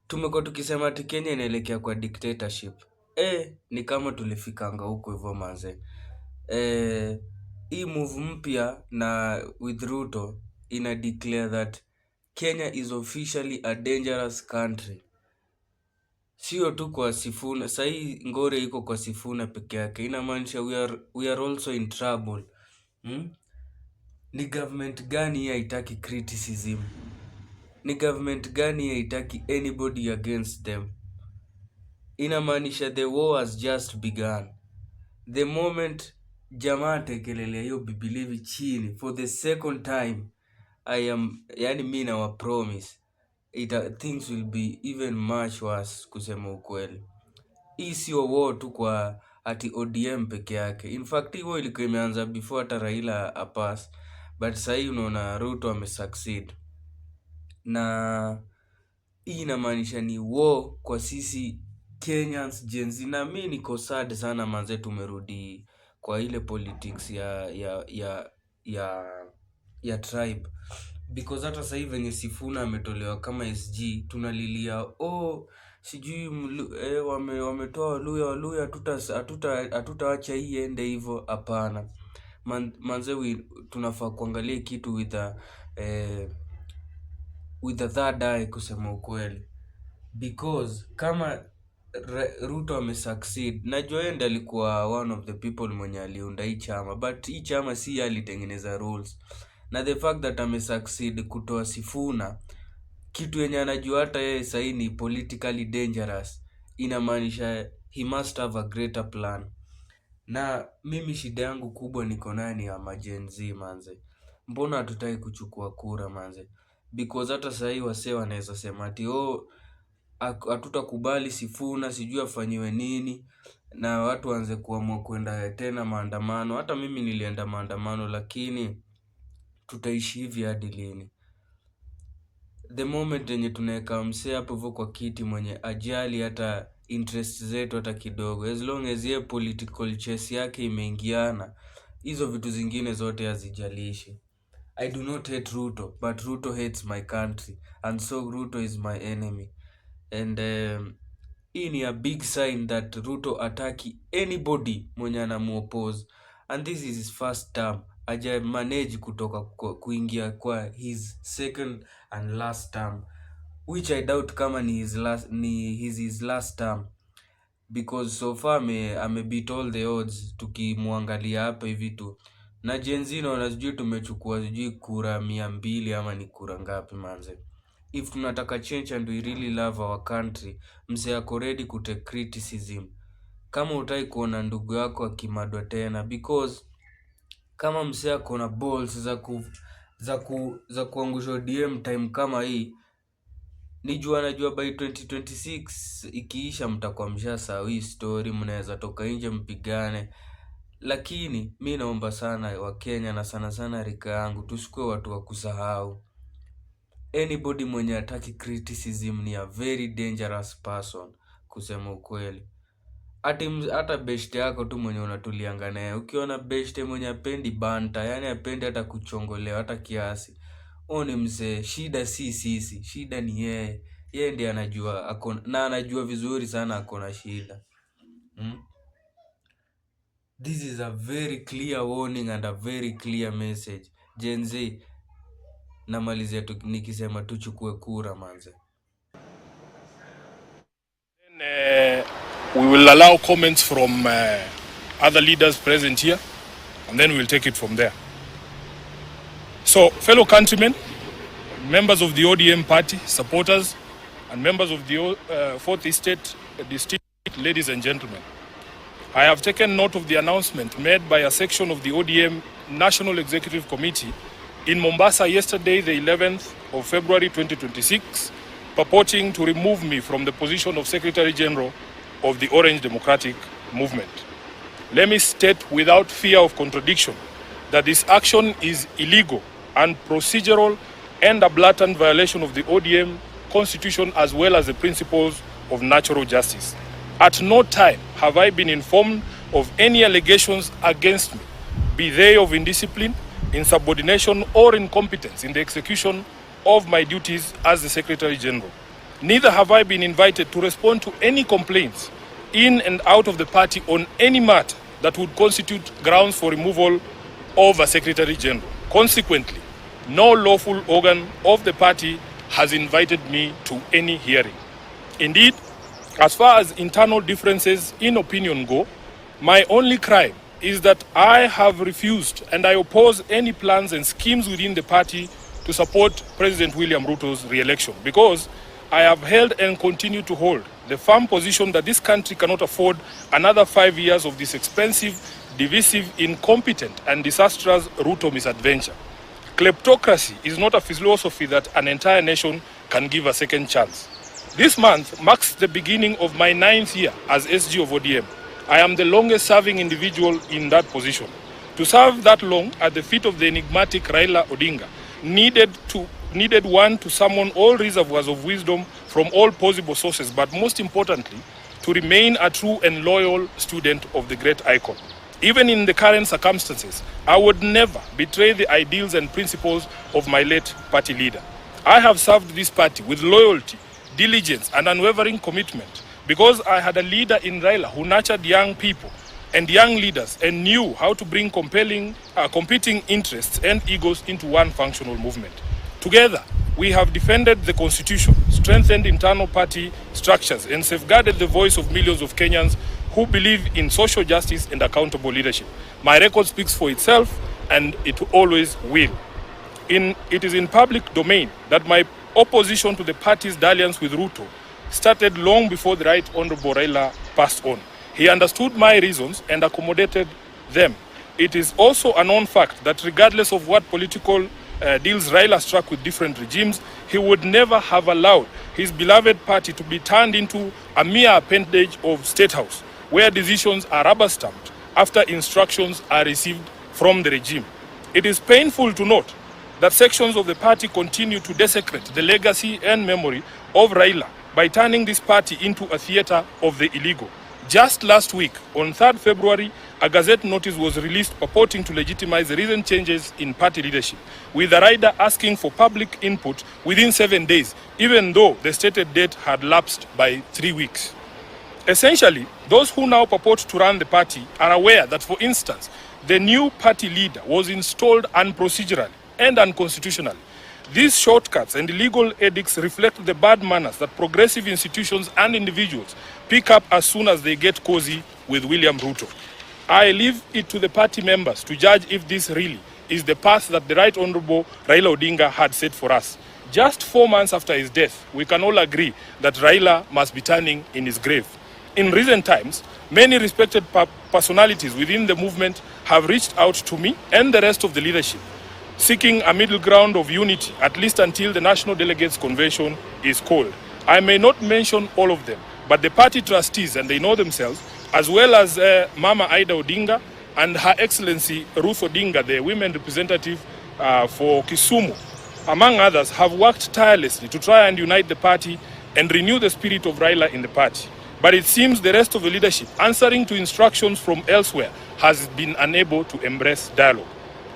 tumekuwa tukisema ati Kenya inaelekea kwa dictatorship. Ni kama tulifikanga huko hivyo manze. Hii move mpya na with Ruto ina declare that Kenya is officially a dangerous country. Sio tu kwa Sifuna, sahi ngore iko kwa Sifuna peke yake. Inamaanisha we are also in trouble. Ni government gani hii haitaki criticism? Ni government gani hii haitaki anybody against them? Inamaanisha the war has just begun. The moment jamaa tekelele hiyo bibilivi chini for the second time, yani mimi na wa promise things will be even much worse, kusema ukweli. Hii sio war tu kwa ati ODM peke yake. In fact hiyo ilikuwa imeanza before hata Raila apass, but sasa unaona Ruto amesucceed. Na hii inamaanisha ni war kwa sisi Kenyans Gen Z. Na mimi niko sad sana manze, tumerudi kwa ile politics ya tribe, because hata sasa hivi venye Sifuna ametolewa kama SG tunalilia sijui wametoa Waluya hatutaacha hii ende hivyo. Hapana manze, tunafaa kuangalia kitu with a third eye, kusema ukweli, because kama Ruto amesucceed, najua yeye ndiye alikuwa one of the people mwenye aliunda hii chama, but hii chama si alitengeneza rules. Na the fact that amesucceed kutoa Sifuna, kitu yenye anajua hata yeye sasa ni politically dangerous, inamaanisha he must have a greater plan. Na mimi shida yangu kubwa niko nayo ni ya majenzi manze. Mbona hatutaki kuchukua kura manze? Because hata sasa wasee wanaweza sema ati hatutakubali Sifuna sijui afanyiwe nini, na watu waanze kuamua kwenda tena maandamano. Hata mimi nilienda maandamano, lakini tutaishi hivi hadi lini? The moment yenye tunaweka msee hapo hivyo kwa kiti mwenye ajali hata interest zetu hata kidogo, as long as ye political chess yake imeingiana, hizo vitu zingine zote hazijalishi. I do not hate Ruto, but Ruto hates my country, and so Ruto is my enemy. And hii ni a big sign that Ruto ataki anybody mwenye anamuoppose, and this is his first term. Aja manage kutoka kuingia kwa his second and last term, which I doubt kama ni his last term, because so far beat all the odds. Tukimwangalia hapa hivi tu na Gen Z na sijui tumechukua sijui kura 200 ama ni kura ngapi manze. If tunataka change and we really love our country, mse ako ready kutake criticism. Kama utai kuona ndugu yako akimadwa tena, because kama mse ako na balls za kuangusha ODM time kama hii, najua by 2026 ikiisha mtakuwa mshasahau hii story, mnaweza toka nje mpigane. Lakini mimi naomba sana wa Kenya na sana sana rika yangu, tusikue watu wa kusahau. Anybody mwenye hataki criticism ni a very dangerous person, kusema ukweli. Hata beshte yako tu mwenye unatulianga naye, ukiona beshte mwenye apendi banta, yani apendi hata kuchongolewa hata kiasi, ni mzee. Shida si sisi, shida ni yeye. Yeye ndiye anajua na anajua vizuri sana akona shida. This is a very clear warning and a very clear message. Gen Z, namalizia nikisema tuchukue kura manze. We will allow comments from other leaders present here, and then we'll take it from there. So, fellow countrymen, members of the ODM party, supporters, and members of the 4th Estate District, ladies and gentlemen, I have taken note of the announcement made by a section of the ODM National Executive Committee in Mombasa yesterday, the 11th of February 2026, purporting to remove me from the position of Secretary General of the Orange Democratic Movement. Let me state without fear of contradiction that this action is illegal and procedural and a blatant violation of the ODM constitution as well as the principles of natural justice. At no time have I been informed of any allegations against me, be they of indiscipline, insubordination, or incompetence in the execution of my duties as the Secretary General. Neither have I been invited to respond to any complaints in and out of the party on any matter that would constitute grounds for removal of a Secretary General. Consequently, no lawful organ of the party has invited me to any hearing. Indeed, as far as internal differences in opinion go, my only crime is that I have refused and I oppose any plans and schemes within the party to support President William Ruto's re-election, because I have held and continue to hold the firm position that this country cannot afford another 5 years of this expensive, divisive, incompetent and disastrous Ruto misadventure. Kleptocracy is not a philosophy that an entire nation can give a second chance. This month marks the beginning of my 9th year as SG of ODM. I am the longest serving individual in that position. To serve that long at the feet of the enigmatic Raila Odinga needed one to summon all reservoirs of wisdom from all possible sources, but most importantly, to remain a true and loyal student of the great icon. Even in the current circumstances, I would never betray the ideals and principles of my late party leader. I have served this party with loyalty, diligence, and unwavering commitment because I had a leader in Raila who nurtured young people and young leaders and knew how to bring competing interests and egos into one functional movement. Together, we have defended the Constitution, strengthened internal party structures, and safeguarded the voice of millions of Kenyans who believe in social justice and accountable leadership. My record speaks for itself, and it always will. It is in public domain that my opposition to the party's dalliance with Ruto started long before the Right Honorable Raila passed on. He understood my reasons and accommodated them. It is also a known fact that regardless of what political deals Raila struck with different regimes, he would never have allowed his beloved party to be turned into a mere appendage of State House, where decisions are rubber-stamped after instructions are received from the regime. It is painful to note that sections of the party continue to desecrate the legacy and memory of Raila by turning this party into a theater of the illegal. Just last week, on 3rd February, a Gazette notice was released purporting to legitimize the recent changes in party leadership, with the rider asking for public input within 7 days, even though the stated date had lapsed by 3 weeks. Essentially, those who now purport to run the party are aware that, for instance, the new party leader was installed unprocedurally and unconstitutionally. These shortcuts and illegal edicts reflect the bad manners that progressive institutions and individuals pick up as soon as they get cozy with William Ruto. I leave it to the party members to judge if this really is the path that the Right Honorable Raila Odinga had set for us. Just 4 months after his death, we can all agree that Raila must be turning in his grave. In recent times, many respected personalities within the movement have reached out to me and the rest of the leadership, seeking a middle ground of unity, at least until the National Delegates Convention is called. I may not mention all of them, but the party trustees, and they know themselves, as well as Mama Ida Odinga and Her Excellency Ruth Odinga, the women representative for Kisumu, among others, have worked tirelessly to try and unite the party and renew the spirit of Raila in the party. But it seems the rest of the leadership, answering to instructions from elsewhere, has been unable to embrace dialogue.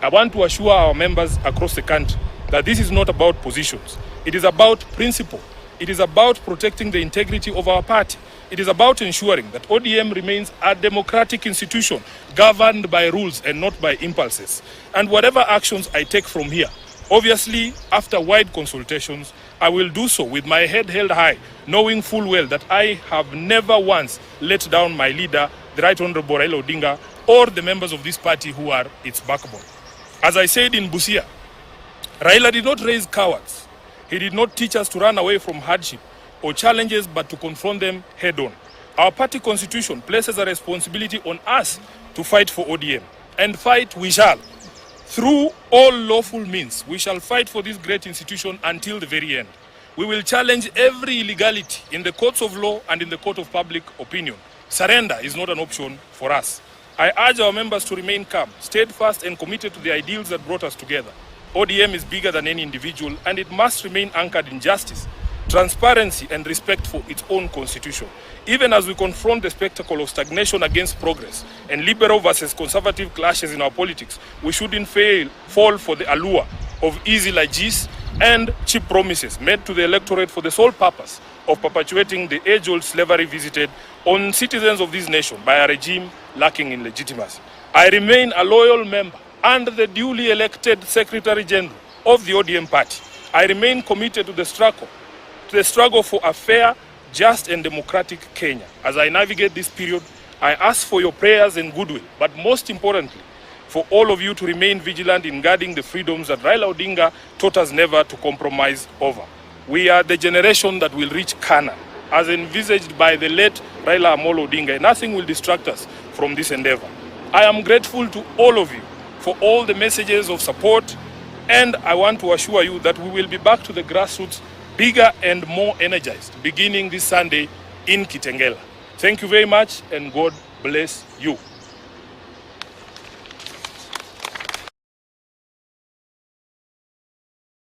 I want to assure our members across the country that this is not about positions. It is about principle. It is about protecting the integrity of our party. It is about ensuring that ODM remains a democratic institution governed by rules and not by impulses. And whatever actions I take from here, obviously, after wide consultations, I will do so with my head held high, knowing full well that I have never once let down my leader, the Right Honorable Raila Odinga, or the members of this party who are its backbone. As I said in Busia, Raila did not raise cowards. He did not teach us to run away from hardship or challenges, but to confront them head-on. Our party constitution places a responsibility on us to fight for ODM, and fight we shall. Through all lawful means, we shall fight for this great institution until the very end. We will challenge every illegality in the courts of law and in the court of public opinion. Surrender is not an option for us. I urge our members to remain calm, steadfast, and committed to the ideals that brought us together. ODM is bigger than any individual, and it must remain anchored in justice, transparency, and respect for its own constitution. Even as we confront the spectacle of stagnation against progress and liberal versus conservative clashes in our politics, we shouldn't fall for the allure of easy largesse, and cheap promises made to the electorate for the sole purpose of perpetuating the age-old slavery visited on citizens of this nation by a regime lacking in legitimacy. I remain a loyal member and the duly elected Secretary General of the ODM party. I remain committed to the struggle for a fair, just and democratic Kenya. As I navigate this period, I ask for your prayers and goodwill, but most importantly, for all of you to remain vigilant in guarding the freedoms that Raila Odinga taught us never to compromise over. We are the generation that will reach Canaan, as envisaged by the late Raila Amolo Odinga, and nothing will distract us from this endeavor. I am grateful to all of you for all the messages of support, and I want to assure you that we will be back to the grassroots, bigger and more energized, beginning this Sunday in Kitengela. Thank you very much, and God bless you.